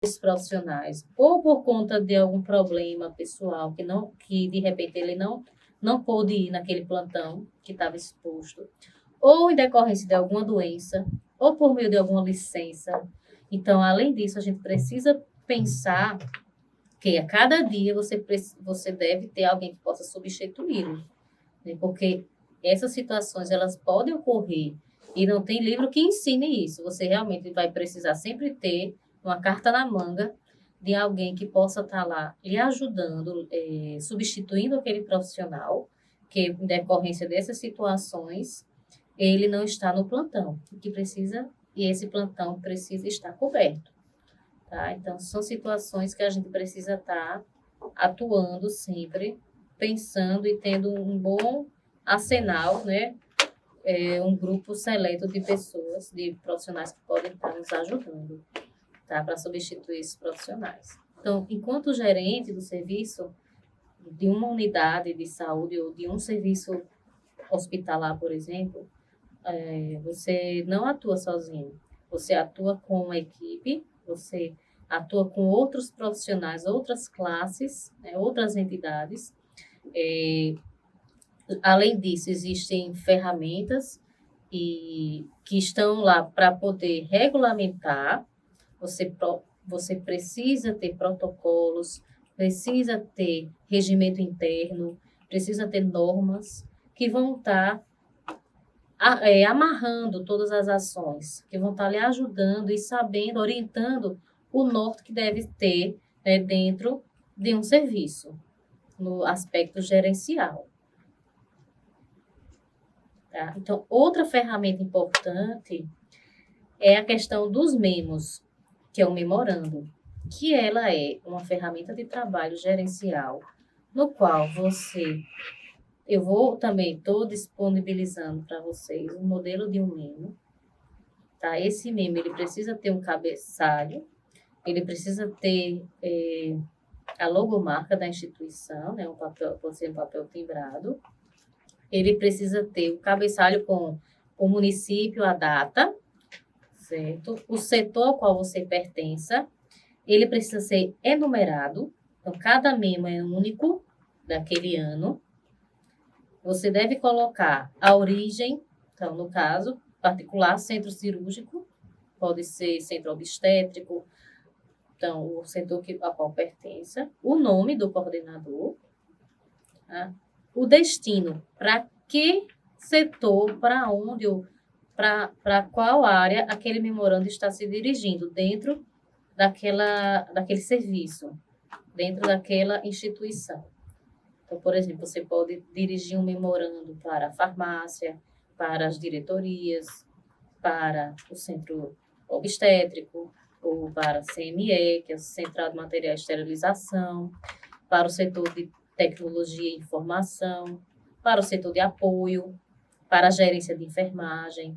esses profissionais, ou por conta de algum problema pessoal que de repente ele não pôde ir naquele plantão que estava exposto, ou em decorrência de alguma doença, ou por meio de alguma licença. Então, além disso, a gente precisa pensar que a cada dia você deve ter alguém que possa substituí-lo, né? Porque essas situações elas podem ocorrer e não tem livro que ensine isso. Você realmente vai precisar sempre ter uma carta na manga de alguém que possa estar lá lhe ajudando, substituindo aquele profissional que, em decorrência dessas situações, ele não está no plantão, e esse plantão precisa estar coberto, tá? Então, são situações que a gente precisa estar atuando sempre, pensando e tendo um bom arsenal, né? Um grupo seleto de pessoas, de profissionais que podem estar nos ajudando, tá? Para substituir esses profissionais. Então, enquanto gerente do serviço de uma unidade de saúde ou de um serviço hospitalar, por exemplo, você não atua sozinho. Você atua com uma equipe, você atua com outros profissionais, outras classes, né, outras entidades. Além disso, existem ferramentas que estão lá para poder regulamentar. Você precisa ter protocolos, precisa ter regimento interno, precisa ter normas que vão estar amarrando todas as ações, que vão estar lhe ajudando e sabendo, orientando o norte que deve ter, né, dentro de um serviço, no aspecto gerencial. Tá? Então, outra ferramenta importante é a questão dos memos, que é o memorando, que ela é uma ferramenta de trabalho gerencial, no qual eu vou também, estou disponibilizando para vocês um modelo de um memo, tá? Esse memo, ele precisa ter um cabeçalho, ele precisa ter a logomarca da instituição, né? Pode ser um papel timbrado, ele precisa ter o cabeçalho com o município, a data, certo? O setor ao qual você pertença, ele precisa ser enumerado, então cada memo é único daquele ano. Você deve colocar a origem, então, no caso particular, centro cirúrgico, pode ser centro obstétrico, então, o setor a qual pertença, o nome do coordenador, tá? O destino, para que setor, para onde, para qual área aquele memorando está se dirigindo dentro daquele serviço, dentro daquela instituição. Então, por exemplo, você pode dirigir um memorando para a farmácia, para as diretorias, para o centro obstétrico, ou para a CME, que é o Central de Material de Esterilização, para o setor de tecnologia e informação, para o setor de apoio, para a gerência de enfermagem,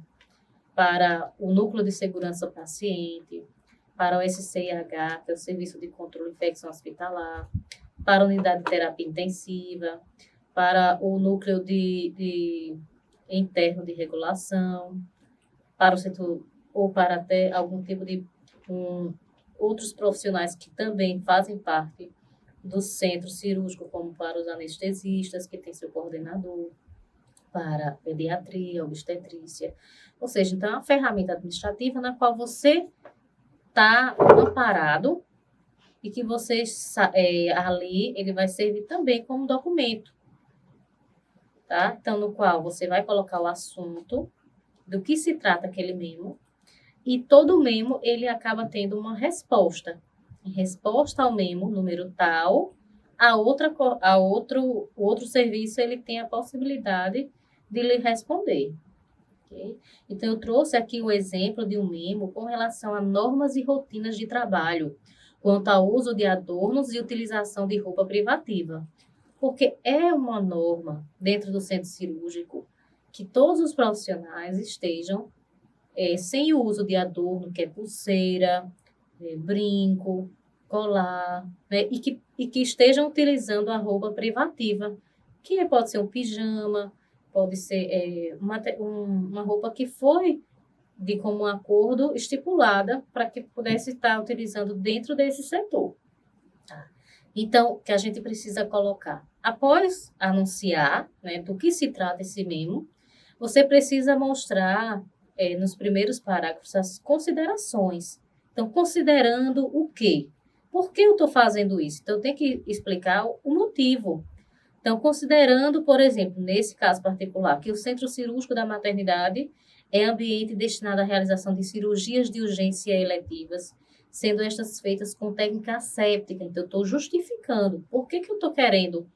para o núcleo de segurança paciente, para o SCIH, que é o Serviço de Controle de Infecção Hospitalar, para a unidade de terapia intensiva, para o núcleo interno de regulação, para o setor, ou para até algum tipo de outros profissionais que também fazem parte do centro cirúrgico, como para os anestesistas, que tem seu coordenador, para pediatria, obstetrícia. Ou seja, então, é uma ferramenta administrativa na qual você está amparado e que você, ali, ele vai servir também como documento, tá? Então, no qual você vai colocar o assunto, do que se trata aquele memo, e todo memo, ele acaba tendo uma resposta. Em resposta ao memo, número tal, o outro serviço, ele tem a possibilidade de lhe responder. Okay? Então, eu trouxe aqui o exemplo de um memo com relação a normas e rotinas de trabalho, quanto ao uso de adornos e utilização de roupa privativa. Porque é uma norma dentro do centro cirúrgico que todos os profissionais estejam sem o uso de adorno, que é pulseira, brinco, colar, né? E que estejam utilizando a roupa privativa, que pode ser um pijama, pode ser uma roupa que foi de comum acordo estipulada para que pudesse estar utilizando dentro desse setor. Tá? Então, o que a gente precisa colocar? Após anunciar, né, do que se trata esse memo, você precisa mostrar, nos primeiros parágrafos, as considerações. Então, considerando o quê? Por que eu estou fazendo isso? Então, tem que explicar o motivo. Então, considerando, por exemplo, nesse caso particular, que o centro cirúrgico da maternidade é ambiente destinado à realização de cirurgias de urgência eletivas, sendo estas feitas com técnica asséptica. Então, eu estou justificando. Por que eu estou querendo?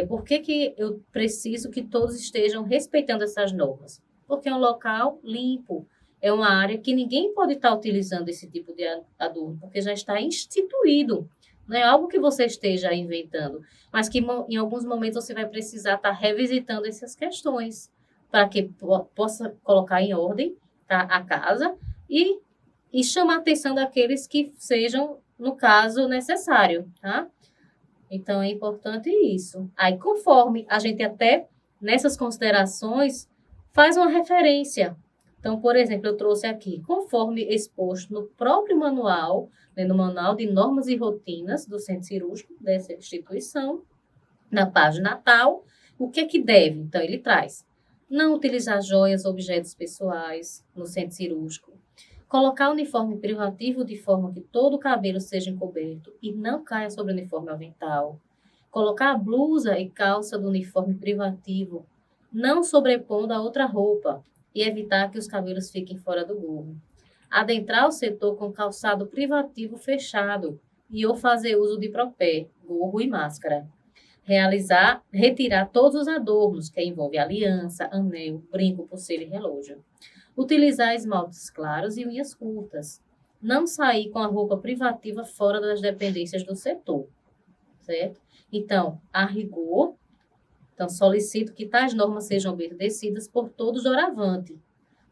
Por que eu preciso que todos estejam respeitando essas normas? Porque é um local limpo, é uma área que ninguém pode estar utilizando esse tipo de adorno, porque já está instituído. Não é algo que você esteja inventando, mas que em alguns momentos você vai precisar estar revisitando essas questões para que possa colocar em ordem, tá, a casa e chamar a atenção daqueles que sejam, no caso, necessário, tá? Então, é importante isso. Aí, conforme a gente até, nessas considerações, faz uma referência. Então, por exemplo, eu trouxe aqui, conforme exposto no próprio manual, né, no Manual de Normas e Rotinas do Centro Cirúrgico dessa instituição, na página tal, o que é que deve? Então, ele traz: não utilizar joias ou objetos pessoais no centro cirúrgico, colocar uniforme privativo de forma que todo o cabelo seja encoberto e não caia sobre o uniforme avental, colocar a blusa e calça do uniforme privativo, não sobrepondo a outra roupa e evitar que os cabelos fiquem fora do gorro, adentrar o setor com calçado privativo fechado e ou fazer uso de propé, gorro e máscara. Retirar todos os adornos, que envolve aliança, anel, brinco, pulseira e relógio. Utilizar esmaltes claros e unhas curtas. Não sair com a roupa privativa fora das dependências do setor, certo? Então, a rigor, solicito que tais normas sejam obedecidas por todos doravante,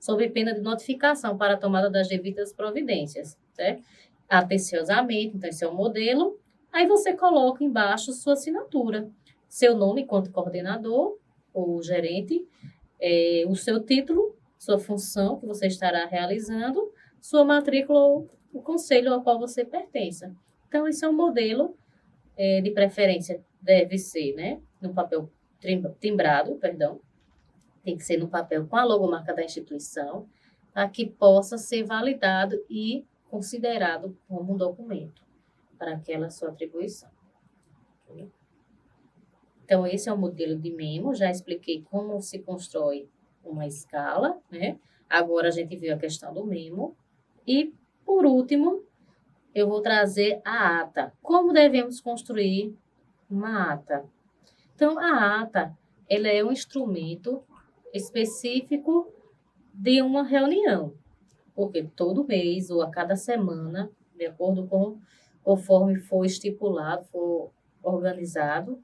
sob pena de notificação para a tomada das devidas providências, certo? Atenciosamente, então esse é o modelo. Aí você coloca embaixo sua assinatura, seu nome enquanto coordenador ou gerente, o seu título, sua função que você estará realizando, sua matrícula ou o conselho ao qual você pertença. Então, esse é um modelo, de preferência, deve ser, né, no papel timbrado, tem que ser no papel com a logomarca da instituição, para que possa ser validado e considerado como um documento para aquela sua atribuição. Então, esse é o modelo de memo, já expliquei como se constrói uma escala, né? Agora a gente viu a questão do memo. E, por último, eu vou trazer a ata. Como devemos construir uma ata? Então, a ata, ela é um instrumento específico de uma reunião, porque todo mês ou a cada semana, de acordo com conforme for estipulado, for organizado,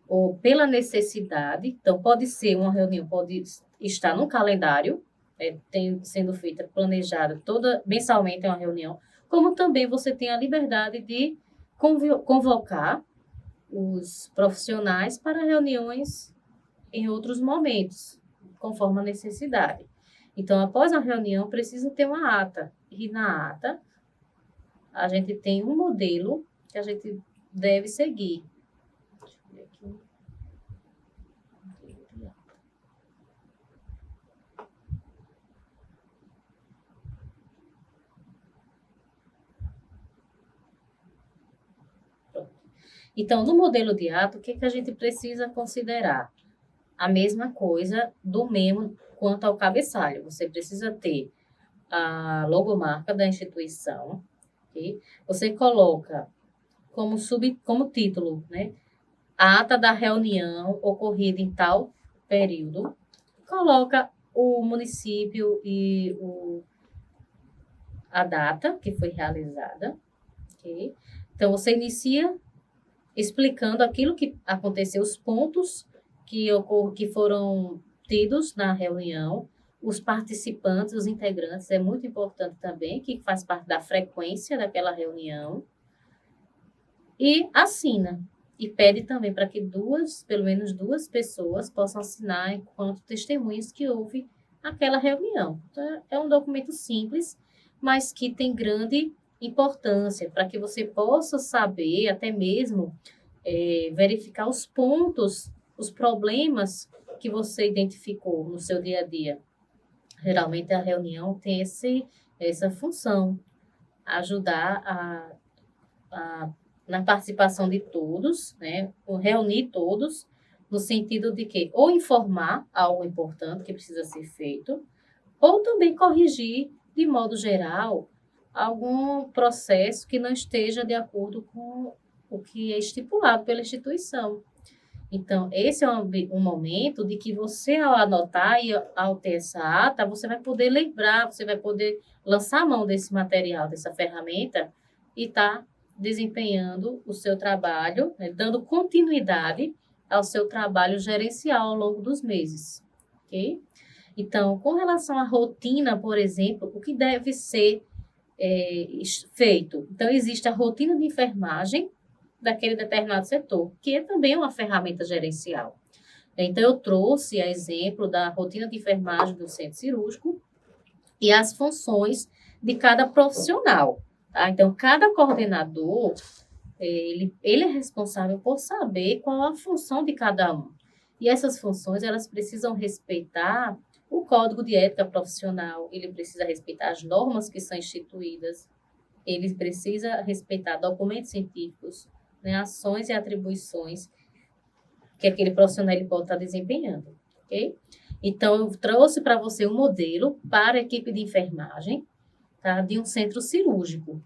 ou pela necessidade, então pode ser uma reunião, pode estar no calendário, sendo feita, planejada, toda mensalmente é uma reunião, como também você tem a liberdade de convocar os profissionais para reuniões em outros momentos, conforme a necessidade. Então, após a reunião, precisa ter uma ata. E na ata, a gente tem um modelo que a gente deve seguir. Deixa eu ver aqui. Então, no modelo de ata, o que a gente precisa considerar? A mesma coisa do memo quanto ao cabeçalho. Você precisa ter a logomarca da instituição, okay? Você coloca como título, né? A ata da reunião ocorrida em tal período. Coloca o município e a data que foi realizada, ok? Então, você inicia explicando aquilo que aconteceu, os pontos que foram tidos na reunião, os participantes, os integrantes, é muito importante também, que faz parte da frequência daquela reunião, e assina. E pede também para que pelo menos duas pessoas possam assinar enquanto testemunhas que houve aquela reunião. Então, é um documento simples, mas que tem grande importância para que você possa saber, até mesmo, verificar os pontos, os problemas que você identificou no seu dia a dia. Geralmente, a reunião tem essa função, ajudar na participação de todos, né? Reunir todos, no sentido de que ou informar algo importante que precisa ser feito, ou também corrigir, de modo geral, algum processo que não esteja de acordo com o que é estipulado pela instituição. Então, esse é um momento de que você, ao anotar e ao ter essa ata, você vai poder lembrar, você vai poder lançar a mão desse material, dessa ferramenta, e estar desempenhando o seu trabalho, né, dando continuidade ao seu trabalho gerencial ao longo dos meses, ok? Então, com relação à rotina, por exemplo, o que deve ser feito? Então, existe a rotina de enfermagem daquele determinado setor, que é também uma ferramenta gerencial. Então, eu trouxe a exemplo da rotina de enfermagem do centro cirúrgico e as funções de cada profissional. Tá? Então, cada coordenador, ele é responsável por saber qual a função de cada um. E essas funções, elas precisam respeitar o Código de Ética Profissional, ele precisa respeitar as normas que são instituídas, ele precisa respeitar documentos científicos, né, ações e atribuições que aquele profissional ele pode estar desempenhando, ok? Então, eu trouxe para você um modelo para a equipe de enfermagem, tá, de um centro cirúrgico.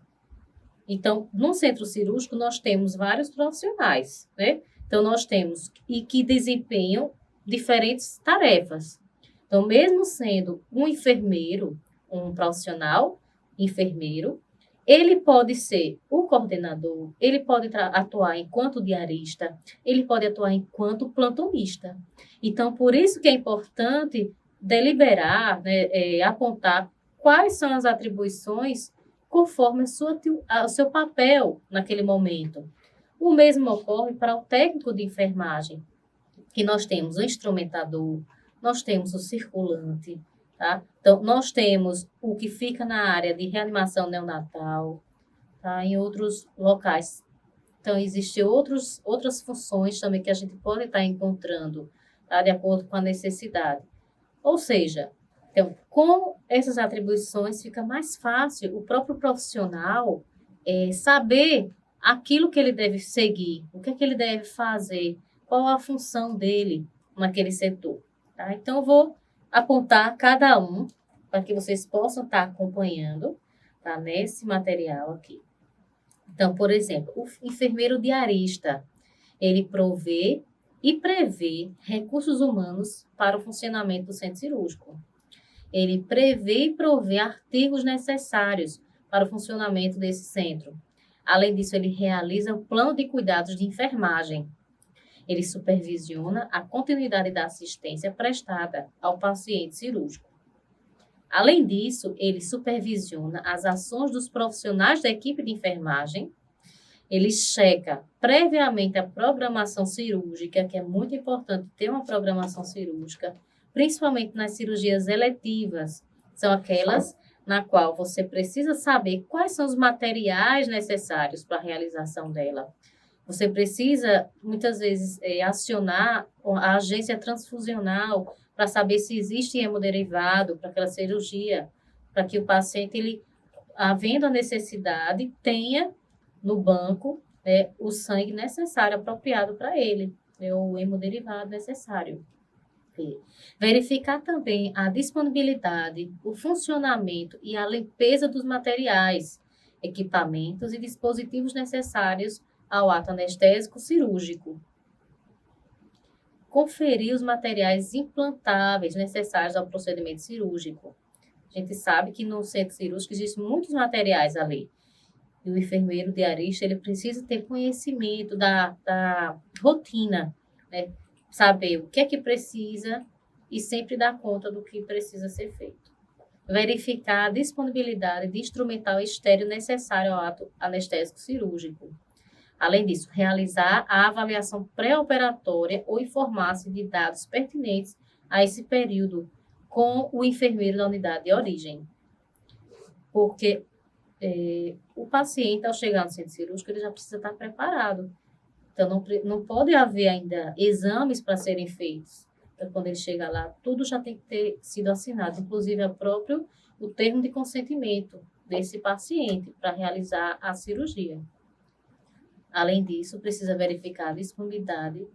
Então, no centro cirúrgico, nós temos vários profissionais, né? Então, nós temos e que desempenham diferentes tarefas. Então, mesmo sendo um enfermeiro, um profissional enfermeiro, ele pode ser o coordenador, ele pode atuar enquanto diarista, ele pode atuar enquanto plantonista. Então, por isso que é importante deliberar, né, apontar quais são as atribuições conforme o seu papel naquele momento. O mesmo ocorre para o técnico de enfermagem, que nós temos o instrumentador, nós temos o circulante, tá? Então, nós temos o que fica na área de reanimação neonatal, tá? Em outros locais. Então, existem outras funções também que a gente pode estar encontrando, tá? De acordo com a necessidade. Ou seja, então, com essas atribuições, fica mais fácil o próprio profissional saber aquilo que ele deve seguir, o que é que ele deve fazer, qual a função dele naquele setor. Tá? Então, eu vou apontar cada um para que vocês possam estar acompanhando, tá, nesse material aqui. Então, por exemplo, o enfermeiro diarista, ele provê e prevê recursos humanos para o funcionamento do centro cirúrgico. Ele prevê e provê artigos necessários para o funcionamento desse centro. Além disso, ele realiza o plano de cuidados de enfermagem. Ele supervisiona a continuidade da assistência prestada ao paciente cirúrgico. Além disso, ele supervisiona as ações dos profissionais da equipe de enfermagem. Ele checa previamente a programação cirúrgica, que é muito importante ter uma programação cirúrgica, principalmente nas cirurgias eletivas. São aquelas na qual você precisa saber quais são os materiais necessários para a realização dela. Você precisa, muitas vezes, acionar a agência transfusional para saber se existe hemoderivado para aquela cirurgia, para que o paciente, ele, havendo a necessidade, tenha no banco, né, o sangue necessário, apropriado para ele, né, o hemoderivado necessário. Verificar também a disponibilidade, o funcionamento e a limpeza dos materiais, equipamentos e dispositivos necessários ao ato anestésico cirúrgico. Conferir os materiais implantáveis necessários ao procedimento cirúrgico. A gente sabe que no centro cirúrgico existem muitos materiais ali. E o enfermeiro diarista, ele precisa ter conhecimento da rotina, né? Saber o que é que precisa e sempre dar conta do que precisa ser feito. Verificar a disponibilidade de instrumental estéreo necessário ao ato anestésico cirúrgico. Além disso, realizar a avaliação pré-operatória ou informar-se de dados pertinentes a esse período com o enfermeiro da unidade de origem. Porque o paciente, ao chegar no centro cirúrgico, ele já precisa estar preparado. Então, não pode haver ainda exames para serem feitos. Então, quando ele chega lá, tudo já tem que ter sido assinado, inclusive o termo de consentimento desse paciente para realizar a cirurgia. Além disso, precisa verificar a disponibilidade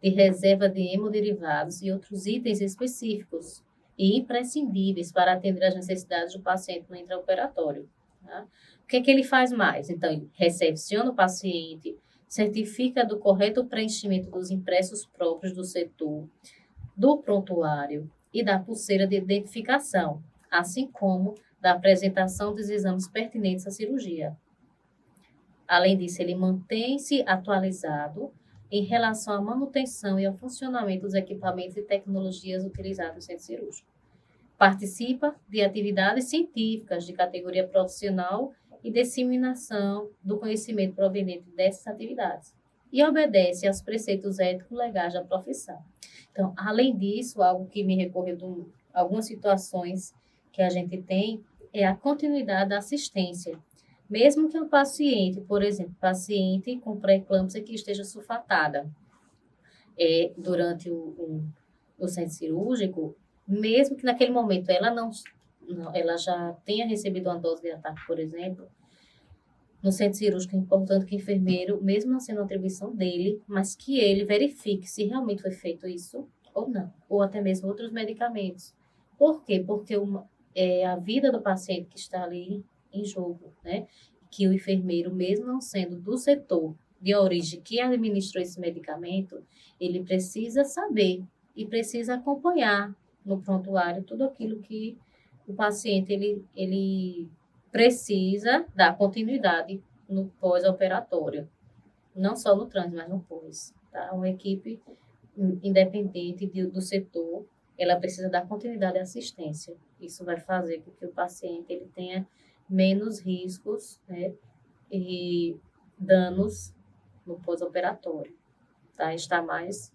de reserva de hemoderivados e outros itens específicos e imprescindíveis para atender às necessidades do paciente no intraoperatório. Tá? O que é que ele faz mais? Então, ele recepciona o paciente, certifica do correto preenchimento dos impressos próprios do setor, do prontuário e da pulseira de identificação, assim como da apresentação dos exames pertinentes à cirurgia. Além disso, ele mantém-se atualizado em relação à manutenção e ao funcionamento dos equipamentos e tecnologias utilizados no centro cirúrgico. Participa de atividades científicas de categoria profissional e disseminação do conhecimento proveniente dessas atividades e obedece aos preceitos éticos legais da profissão. Então, além disso, algo que me recorreu de algumas situações que a gente tem é a continuidade da assistência. Mesmo que o paciente, por exemplo, paciente com pré-eclâmpsia que esteja sulfatada durante o centro cirúrgico, mesmo que naquele momento ela já tenha recebido uma dose de ataque, por exemplo, no centro cirúrgico é importante que o enfermeiro, mesmo não sendo uma atribuição dele, mas que ele verifique se realmente foi feito isso ou não, ou até mesmo outros medicamentos. Por quê? Porque é a vida do paciente que está ali em jogo, né? Que o enfermeiro, mesmo não sendo do setor de origem que administrou esse medicamento, ele precisa saber e precisa acompanhar no prontuário tudo aquilo que o paciente ele precisa dar continuidade no pós-operatório, não só no trans, mas no pós. Tá? Uma equipe independente do setor, ela precisa dar continuidade à assistência. Isso vai fazer com que o paciente ele tenha menos riscos, né, e danos no pós-operatório, tá? Está mais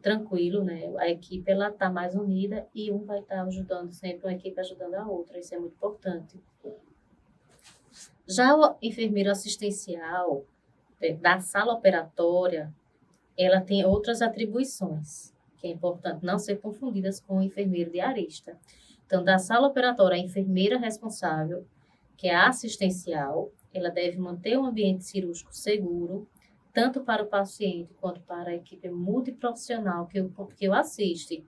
tranquilo, né? A equipe ela está mais unida e um vai estar ajudando sempre, uma equipe ajudando a outra, isso é muito importante. Já o enfermeiro assistencial da sala operatória, ela tem outras atribuições, que é importante não ser confundidas com o enfermeiro diarista. Então, da sala operatória, a enfermeira responsável, que é a assistencial, ela deve manter um ambiente cirúrgico seguro, tanto para o paciente quanto para a equipe multiprofissional que o assiste.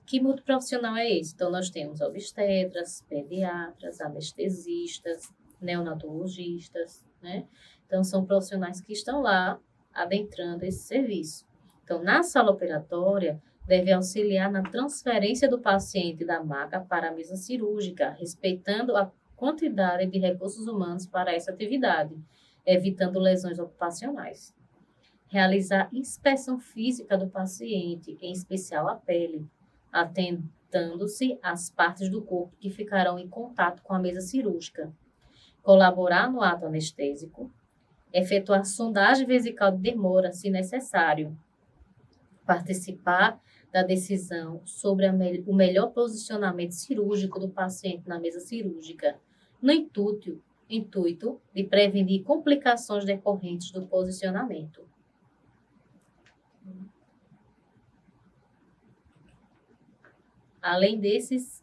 Que multiprofissional é esse? Então, nós temos obstetras, pediatras, anestesistas, neonatologistas, né? Então, são profissionais que estão lá adentrando esse serviço. Então, na sala operatória, deve auxiliar na transferência do paciente da maca para a mesa cirúrgica, respeitando a quantidade de recursos humanos para essa atividade, evitando lesões ocupacionais. Realizar inspeção física do paciente, em especial a pele, atentando-se às partes do corpo que ficarão em contato com a mesa cirúrgica. Colaborar no ato anestésico, efetuar sondagem vesical de demora, se necessário, participar da decisão sobre o melhor posicionamento cirúrgico do paciente na mesa cirúrgica, no intuito de prevenir complicações decorrentes do posicionamento. Além desses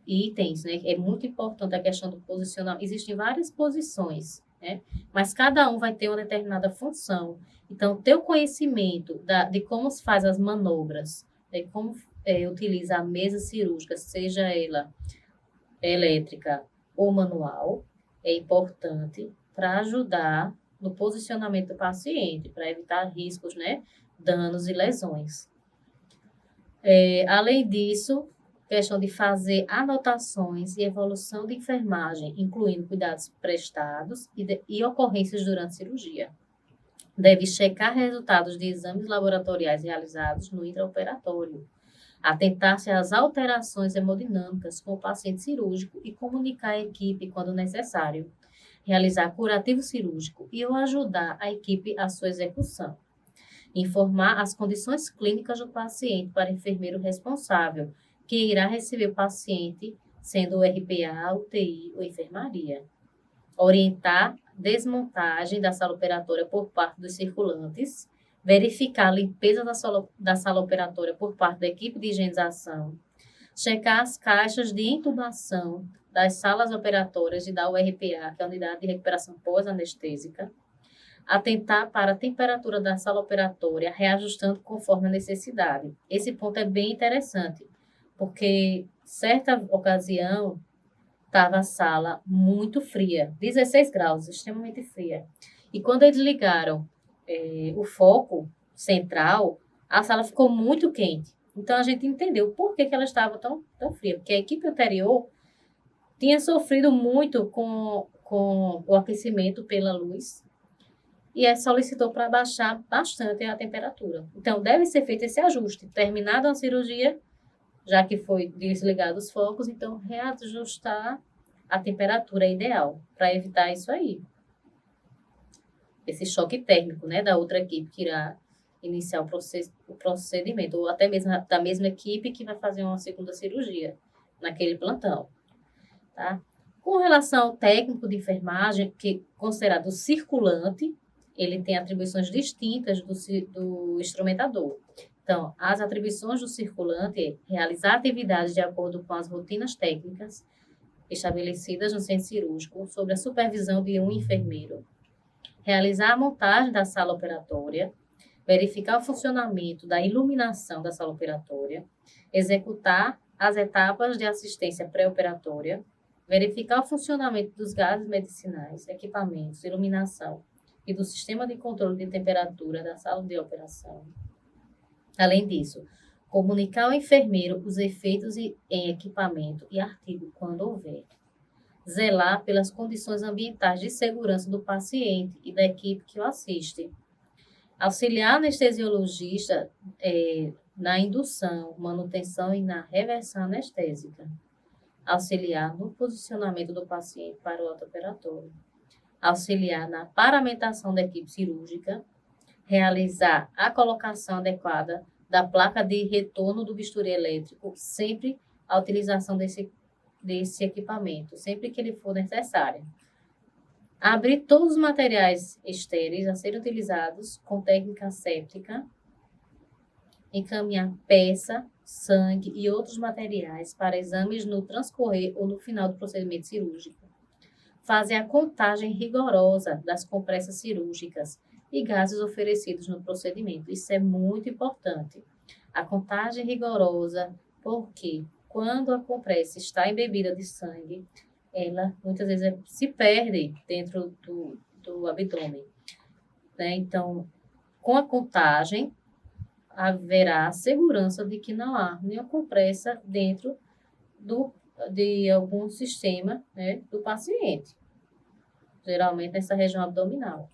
itens, né, é muito importante a questão do posicionamento. Existem várias posições, né, mas cada um vai ter uma determinada função. Então, ter o conhecimento de como se faz as manobras, de como utiliza a mesa cirúrgica, seja ela elétrica ou manual, é importante para ajudar no posicionamento do paciente, para evitar riscos, né, danos e lesões. Além disso, questão de fazer anotações e evolução de enfermagem, incluindo cuidados prestados e ocorrências durante a cirurgia. Deve checar resultados de exames laboratoriais realizados no intraoperatório, atentar-se às alterações hemodinâmicas com o paciente cirúrgico e comunicar à equipe quando necessário, realizar curativo cirúrgico e ou ajudar a equipe à sua execução. Informar as condições clínicas do paciente para o enfermeiro responsável, que irá receber o paciente, sendo o RPA, UTI ou enfermaria. Orientar desmontagem da sala operatória por parte dos circulantes, verificar a limpeza da sala operatória por parte da equipe de higienização, checar as caixas de intubação das salas operatórias e da URPA, que é a Unidade de Recuperação Pós-Anestésica, atentar para a temperatura da sala operatória, reajustando conforme a necessidade. Esse ponto é bem interessante, porque certa ocasião estava a sala muito fria, 16 graus, extremamente fria. E quando eles ligaram o foco central, a sala ficou muito quente. Então, a gente entendeu por que ela estava tão fria, porque a equipe anterior tinha sofrido muito com o aquecimento pela luz e solicitou para baixar bastante a temperatura. Então, deve ser feito esse ajuste. Terminada a cirurgia, já que foi desligado os focos, então reajustar a temperatura ideal para evitar isso aí. Esse choque térmico, né, da outra equipe que irá iniciar o procedimento, ou até mesmo da mesma equipe que vai fazer uma segunda cirurgia naquele plantão, tá? Com relação ao técnico de enfermagem, que é considerado circulante, ele tem atribuições distintas do instrumentador. Então, as atribuições do circulante é realizar atividades de acordo com as rotinas técnicas estabelecidas no centro cirúrgico, sob a supervisão de um enfermeiro, realizar a montagem da sala operatória, verificar o funcionamento da iluminação da sala operatória, executar as etapas de assistência pré-operatória, verificar o funcionamento dos gases medicinais, equipamentos, iluminação e do sistema de controle de temperatura da sala de operação. Além disso, comunicar ao enfermeiro os efeitos em equipamento e artigo quando houver. Zelar pelas condições ambientais de segurança do paciente e da equipe que o assiste. Auxiliar anestesiologista na indução, manutenção e na reversão anestésica. Auxiliar no posicionamento do paciente para o auto-operatório. Auxiliar na paramentação da equipe cirúrgica. Realizar a colocação adequada da placa de retorno do bisturi elétrico, sempre a utilização desse equipamento, sempre que ele for necessário. Abrir todos os materiais estéreis a serem utilizados com técnica séptica. Encaminhar peça, sangue e outros materiais para exames no transcorrer ou no final do procedimento cirúrgico. Fazer a contagem rigorosa das compressas cirúrgicas e gases oferecidos no procedimento. Isso é muito importante. A contagem rigorosa, porque quando a compressa está embebida de sangue, ela muitas vezes se perde dentro do abdômen, né? Então, com a contagem, haverá segurança de que não há nenhuma compressa dentro de algum sistema, né, do paciente, geralmente nessa região abdominal,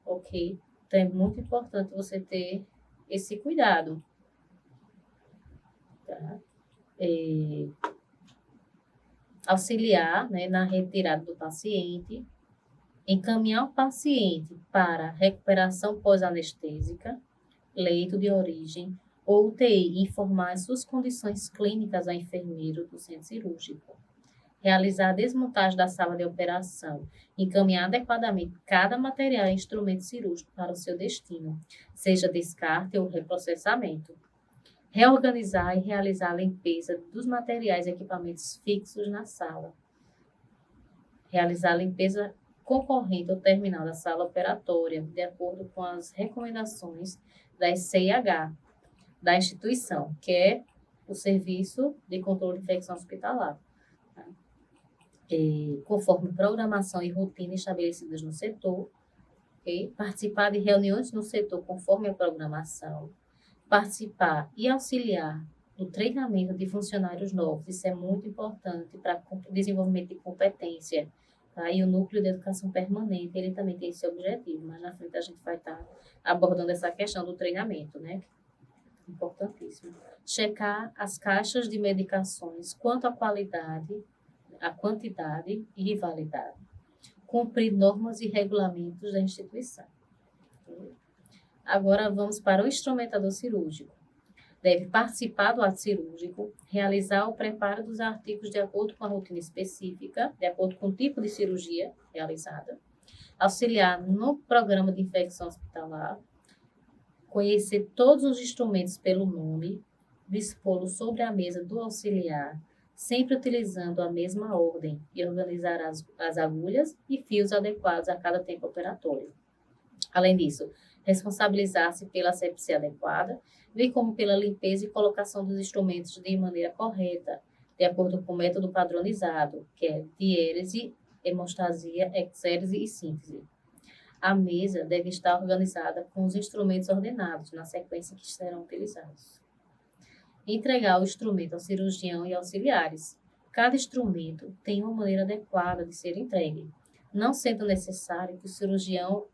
ok? Então, é muito importante você ter esse cuidado, tá? Auxiliar, né, na retirada do paciente, encaminhar o paciente para recuperação pós-anestésica, leito de origem ou UTI, informar as suas condições clínicas ao enfermeiro do centro cirúrgico. Realizar a desmontagem da sala de operação, encaminhar adequadamente cada material e instrumento cirúrgico para o seu destino, seja descarte ou reprocessamento. Reorganizar e realizar a limpeza dos materiais e equipamentos fixos na sala. Realizar a limpeza concorrente ao terminal da sala operatória, de acordo com as recomendações da SCIH, da instituição, que é o Serviço de Controle de Infecção Hospitalar, tá? Conforme programação e rotina estabelecidas no setor, okay? Participar de reuniões no setor conforme a programação, participar e auxiliar no treinamento de funcionários novos, isso é muito importante para o desenvolvimento de competência, tá? E o Núcleo de Educação Permanente, ele também tem esse objetivo, mas na frente a gente vai estar abordando essa questão do treinamento, né? Importantíssimo. Checar as caixas de medicações quanto à qualidade, a quantidade e validade. Cumprir normas e regulamentos da instituição. Agora vamos para o instrumentador cirúrgico. Deve participar do ato cirúrgico, realizar o preparo dos artigos de acordo com a rotina específica, de acordo com o tipo de cirurgia realizada, auxiliar no programa de infecção hospitalar, conhecer todos os instrumentos pelo nome, dispô-los sobre a mesa do auxiliar, sempre utilizando a mesma ordem, e organizar as agulhas e fios adequados a cada tempo operatório. Além disso, responsabilizar-se pela asepsia adequada, bem como pela limpeza e colocação dos instrumentos de maneira correta, de acordo com o método padronizado, que é diérese, hemostasia, exérese e síntese. A mesa deve estar organizada com os instrumentos ordenados, na sequência que serão utilizados. Entregar o instrumento ao cirurgião e auxiliares. Cada instrumento tem uma maneira adequada de ser entregue, não sendo necessário que o cirurgião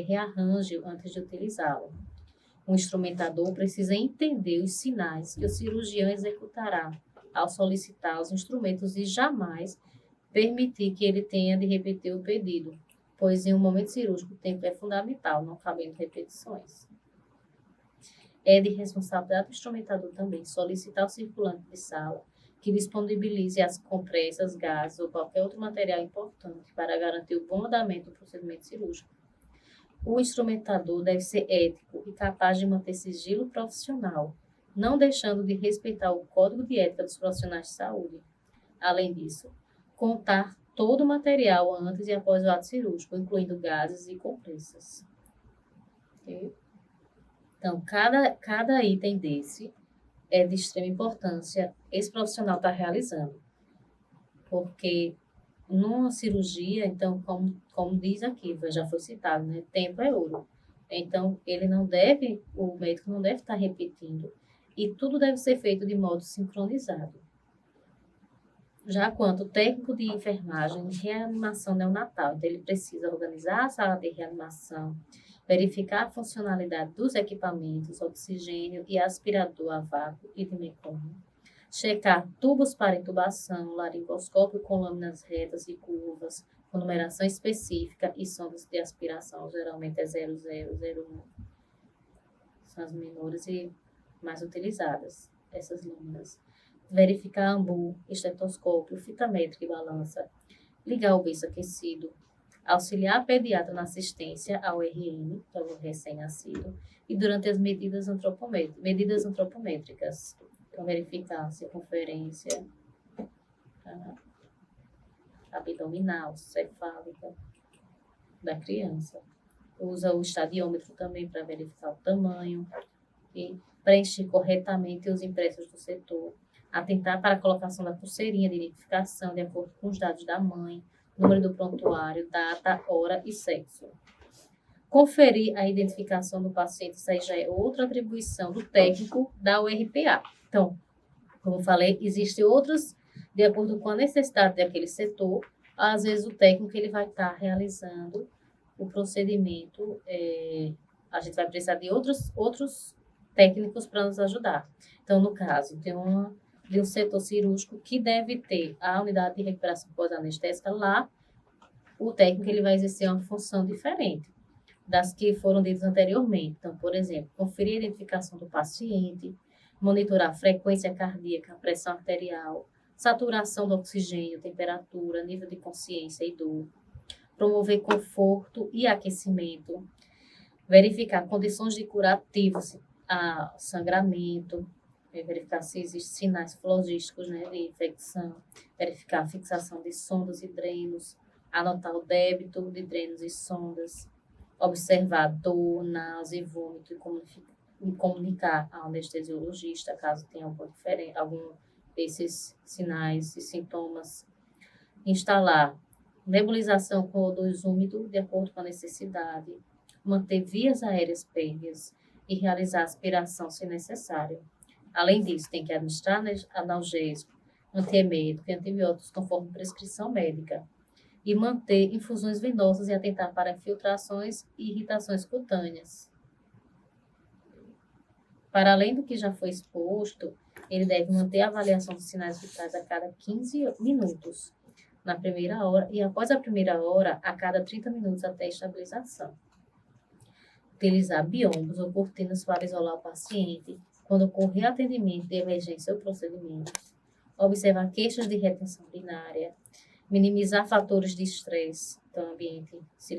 rearranje antes de utilizá-lo. O instrumentador precisa entender os sinais que o cirurgião executará ao solicitar os instrumentos e jamais permitir que ele tenha de repetir o pedido, pois em um momento cirúrgico o tempo é fundamental, não cabendo repetições. É de responsabilidade do instrumentador também solicitar ao circulante de sala que disponibilize as compressas, gases ou qualquer outro material importante para garantir o bom andamento do procedimento cirúrgico. O instrumentador deve ser ético e capaz de manter sigilo profissional, não deixando de respeitar o código de ética dos profissionais de saúde. Além disso, contar todo o material antes e após o ato cirúrgico, incluindo gases e compressas. Okay? Então, cada item desse é de extrema importância esse profissional está realizando, porque numa cirurgia, então, como diz aqui, já foi citado, né? Tempo é ouro. Então, o médico não deve estar repetindo. E tudo deve ser feito de modo sincronizado. Já quanto o técnico de enfermagem, reanimação neonatal, então ele precisa organizar a sala de reanimação, verificar a funcionalidade dos equipamentos, oxigênio e aspirador a vácuo e de mecônio, checar tubos para intubação, laringoscópio com lâminas retas e curvas, com numeração específica e sondas de aspiração, geralmente é 00, 01. São as menores e mais utilizadas, essas lâminas. Verificar ambu, estetoscópio, fita métrica e balança, ligar o berço aquecido, auxiliar a pediatra na assistência ao RN, que é o recém-nascido, e durante as medidas antropométricas. Então, verificar a circunferência abdominal, cefálica da criança. Usa o estadiômetro também para verificar o tamanho e preencher corretamente os impressos do setor. Atentar para a colocação da pulseirinha de identificação de acordo com os dados da mãe, número do prontuário, data, hora e sexo. Conferir a identificação do paciente, isso aí já é outra atribuição do técnico da URPA. Então, como eu falei, existem outras, de acordo com a necessidade daquele setor, às vezes o técnico ele vai estar realizando o procedimento, a gente vai precisar de outros técnicos para nos ajudar. Então, no caso, de um setor cirúrgico que deve ter a unidade de recuperação pós-anestésica, lá o técnico ele vai exercer uma função diferente das que foram ditas anteriormente. Então, por exemplo, conferir a identificação do paciente, monitorar a frequência cardíaca, a pressão arterial, saturação do oxigênio, temperatura, nível de consciência e dor, promover conforto e aquecimento, verificar condições de curativo, sangramento, verificar se existem sinais flogísticos, né, de infecção, verificar a fixação de sondas e drenos, anotar o débito de drenos e sondas, observar dor, náusea e vômito e comunicar ao anestesiologista caso tenha algum desses sinais e sintomas, instalar nebulização com O2 úmido de acordo com a necessidade, manter vias aéreas pérmeas e realizar aspiração se necessário. Além disso, tem que administrar analgésico, antiemético e antibióticos conforme prescrição médica e manter infusões venosas e atentar para infiltrações e irritações cutâneas. Para além do que já foi exposto, ele deve manter a avaliação dos sinais vitais a cada 15 minutos, na primeira hora, e após a primeira hora, a cada 30 minutos até a estabilização. utilizar biombos ou cortinas para isolar o paciente quando ocorrer atendimento de emergência ou procedimentos, observar queixas de retenção urinária, minimizar fatores de estresse, então ambiente